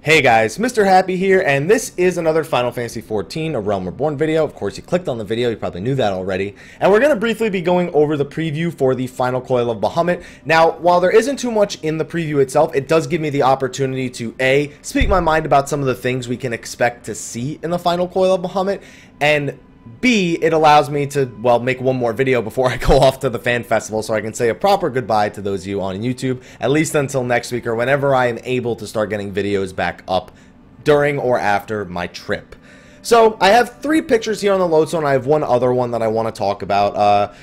Hey guys, Mr. Happy here, and this is another Final Fantasy XIV, A Realm Reborn video. Of course, you clicked on the video, you probably knew that already. And we're going to briefly be going over the preview for the final Coil of Bahamut. Now, while there isn't too much in the preview itself, it does give me the opportunity to A, speak my mind about some of the things we can expect to see in the final Coil of Bahamut, and B, it allows me to, well, make one more video before I go off to the fan festival so I can say a proper goodbye to those of you on YouTube, at least until next week or whenever I am able to start getting videos back up during or after my trip. So, I have 3 pictures here on the load zone. I have one other one that I want to talk about.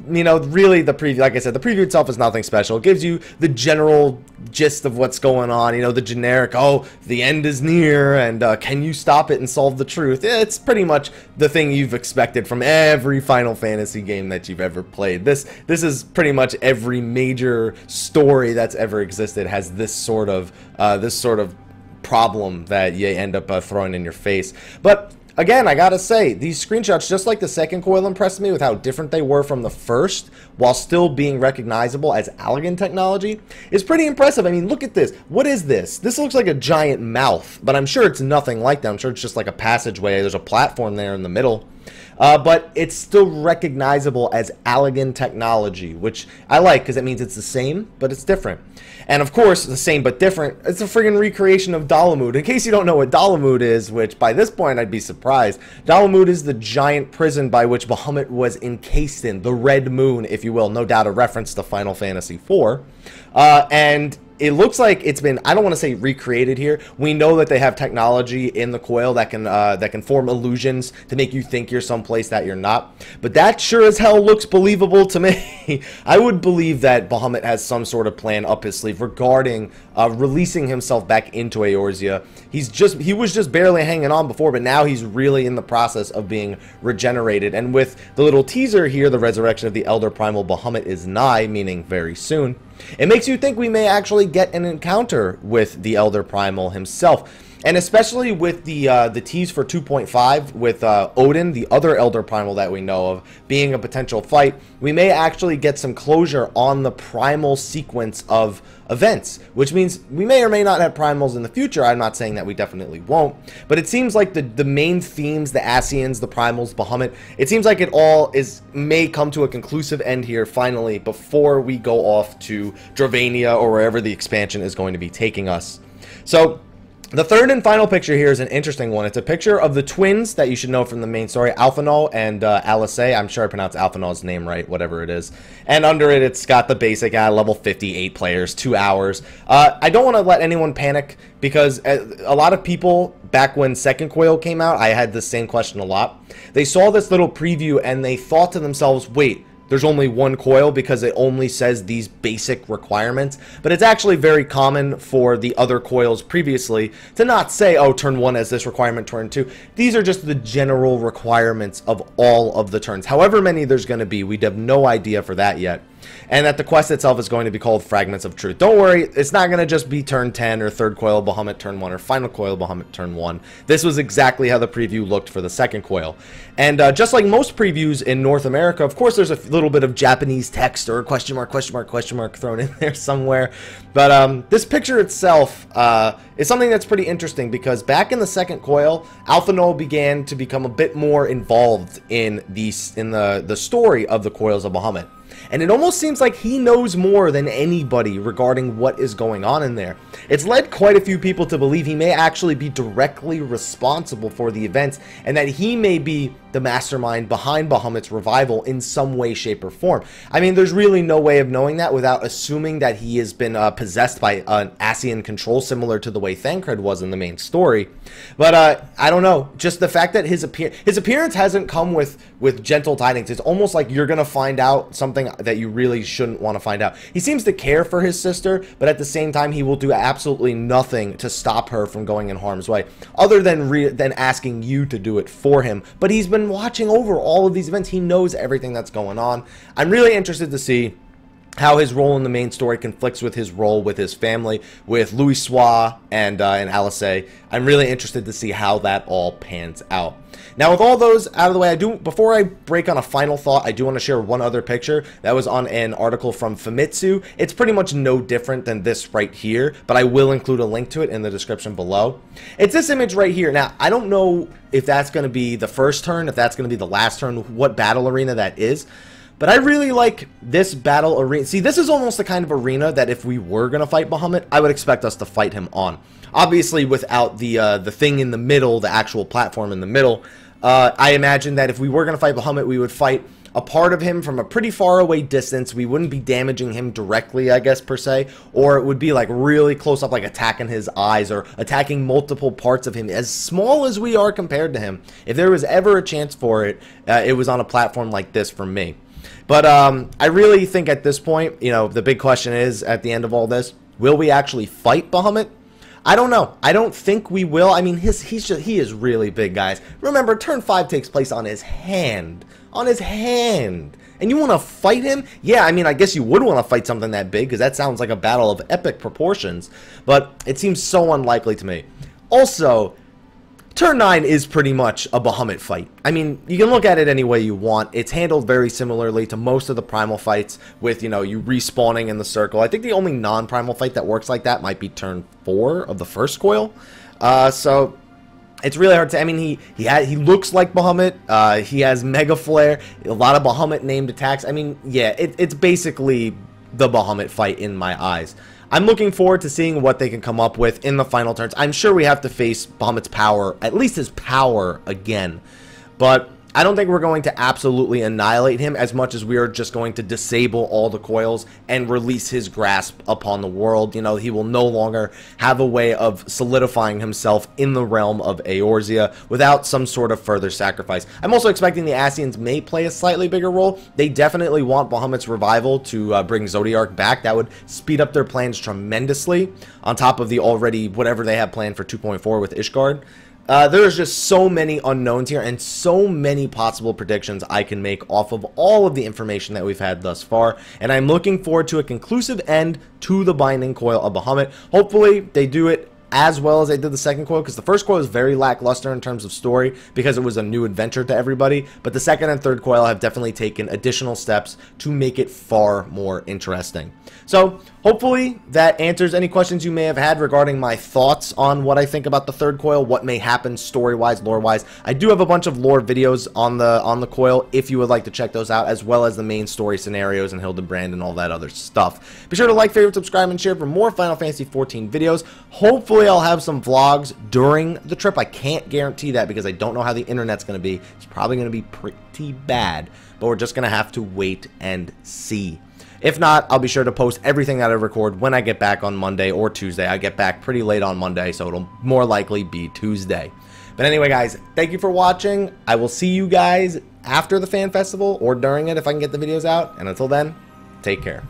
You know, really the preview, like I said, the preview itself is nothing special. It gives you the general gist of what's going on, you know, the generic, oh, the end is near, and can you stop it and solve the truth? It's pretty much the thing you've expected from every Final Fantasy game that you've ever played. This is pretty much every major story that's ever existed has this sort of problem that you end up throwing in your face. But again, I gotta say, these screenshots, just like the second Coil, impressed me with how different they were from the first, while still being recognizable as Allergan technology. It's pretty impressive. I mean, look at this. What is this? This looks like a giant mouth, but I'm sure it's nothing like that. I'm sure it's just like a passageway. There's a platform there in the middle. But it's still recognizable as Allergan technology, which I like because it means it's the same, but it's different. And of course, the same but different, it's a friggin' recreation of Dalamud. In case you don't know what Dalamud is, which by this point I'd be surprised, Dalamud is the giant prison by which Bahamut was encased in, the Red Moon, if you will, no doubt a reference to Final Fantasy IV. And it looks like it's been, I don't want to say recreated here. We know that they have technology in the Coil that can form illusions to make you think you're someplace that you're not. But that sure as hell looks believable to me. I would believe that Bahamut has some sort of plan up his sleeve regarding releasing himself back into Eorzea. He was just barely hanging on before, but now he's really in the process of being regenerated. And with the little teaser here, the resurrection of the Elder Primal Bahamut is nigh, meaning very soon. It makes you think we may actually get an encounter with the Elder Primal himself. And especially with the tease for 2.5 with Odin, the other Elder Primal that we know of, being a potential fight, we may actually get some closure on the Primal sequence of events, which means we may or may not have Primals in the future. I'm not saying that we definitely won't, but it seems like the main themes, the Ascians, the Primals, Bahamut, it seems like it all may come to a conclusive end here finally before we go off to Dravania or wherever the expansion is going to be taking us. So the third and final picture here is an interesting one. It's a picture of the twins that you should know from the main story, Alphinaud and Alice. I'm sure I pronounced Alphinaud's name right, whatever it is. And under it, it's got the basic level 58 players, 2 hours. I don't want to let anyone panic because a lot of people, back when second Coil came out, I had the same question a lot. They saw this little preview and they thought to themselves, wait, there's only one Coil because it only says these basic requirements. But it's actually very common for the other Coils previously to not say, oh, turn 1 has this requirement, turn 2. These are just the general requirements of all of the turns. However many there's going to be, we have no idea for that yet. And that the quest itself is going to be called Fragments of Truth. Don't worry, it's not going to just be turn 10 or third Coil of Bahamut turn 1 or final Coil of Bahamut turn 1. This was exactly how the preview looked for the second Coil. And just like most previews in North America, of course there's a little bit of Japanese text or question mark thrown in there somewhere. But this picture itself is something that's pretty interesting because back in the second Coil, Alphinaud began to become a bit more involved in the story of the Coils of Bahamut. And it almost seems like he knows more than anybody regarding what is going on in there. It's led quite a few people to believe he may actually be directly responsible for the events and that he may be the mastermind behind Bahamut's revival in some way, shape, or form. I mean, there's really no way of knowing that without assuming that he has been possessed by an Ascian control similar to the way Thancred was in the main story. But I don't know. Just the fact that his appearance hasn't come with gentle tidings. It's almost like you're going to find out something that you really shouldn't want to find out. He seems to care for his sister, but at the same time, he will do absolutely nothing to stop her from going in harm's way, other than asking you to do it for him. But he's been watching over all of these events. He knows everything that's going on. I'm really interested to see how his role in the main story conflicts with his role with his family, with Louis Soix and Alice. I'm really interested to see how that all pans out. Now, with all those out of the way, before I break on a final thought, I do want to share one other picture that was on an article from Famitsu. It's pretty much no different than this right here, but I will include a link to it in the description below. It's this image right here. Now, I don't know if that's going to be the first turn, if that's going to be the last turn, what battle arena that is. But I really like this battle arena. See, this is almost the kind of arena that if we were going to fight Bahamut, I would expect us to fight him on. Obviously, without the thing in the middle, the actual platform in the middle, I imagine that if we were going to fight Bahamut, we would fight a part of him from a pretty far away distance. We wouldn't be damaging him directly, I guess, per se. Or it would be like really close up, like attacking his eyes or attacking multiple parts of him. As small as we are compared to him, if there was ever a chance for it, it was on a platform like this for me. But I really think at this point, you know, the big question is, at the end of all this, will we actually fight Bahamut? I don't know. I don't think we will. I mean, he is really big, guys. Remember, turn 5 takes place on his hand. On his hand. And you want to fight him? Yeah, I mean, I guess you would want to fight something that big, because that sounds like a battle of epic proportions. But it seems so unlikely to me. Also, turn 9 is pretty much a Bahamut fight. I mean, you can look at it any way you want. It's handled very similarly to most of the primal fights with, you know, you respawning in the circle. I think the only non-primal fight that works like that might be turn 4 of the first coil. So it's really hard to, I mean, he looks like Bahamut. He has Mega Flare, a lot of Bahamut named attacks. I mean, yeah, it's basically the Bahamut fight in my eyes. I'm looking forward to seeing what they can come up with in the final turns. I'm sure we have to face Bahamut's power, at least his power, again. But I don't think we're going to absolutely annihilate him as much as we are just going to disable all the coils and release his grasp upon the world. You know, he will no longer have a way of solidifying himself in the realm of Eorzea without some sort of further sacrifice. I'm also expecting the Ascians may play a slightly bigger role. They definitely want Bahamut's revival to bring Zodiark back. That would speed up their plans tremendously on top of the already whatever they have planned for 2.4 with Ishgard. There's just so many unknowns here and so many possible predictions I can make off of all of the information that we've had thus far, and I'm looking forward to a conclusive end to the Binding Coil of Bahamut. Hopefully they do it as well as they did the second coil, because the first coil is very lackluster in terms of story because it was a new adventure to everybody, but the second and third coil have definitely taken additional steps to make it far more interesting. So hopefully that answers any questions you may have had regarding my thoughts on what I think about the third coil, what may happen story-wise, lore-wise. I do have a bunch of lore videos on the coil if you would like to check those out, as well as the main story scenarios and Hildebrand and all that other stuff. Be sure to like, favorite, subscribe, and share for more Final Fantasy XIV videos. Hopefully I'll have some vlogs during the trip. I can't guarantee that because I don't know how the internet's going to be. It's probably going to be pretty bad, but we're just going to have to wait and see. If not, I'll be sure to post everything that I record when I get back on Monday or Tuesday. I get back pretty late on Monday, so it'll more likely be Tuesday. But anyway, guys, thank you for watching. I will see you guys after the fan festival or during it if I can get the videos out. And until then, take care.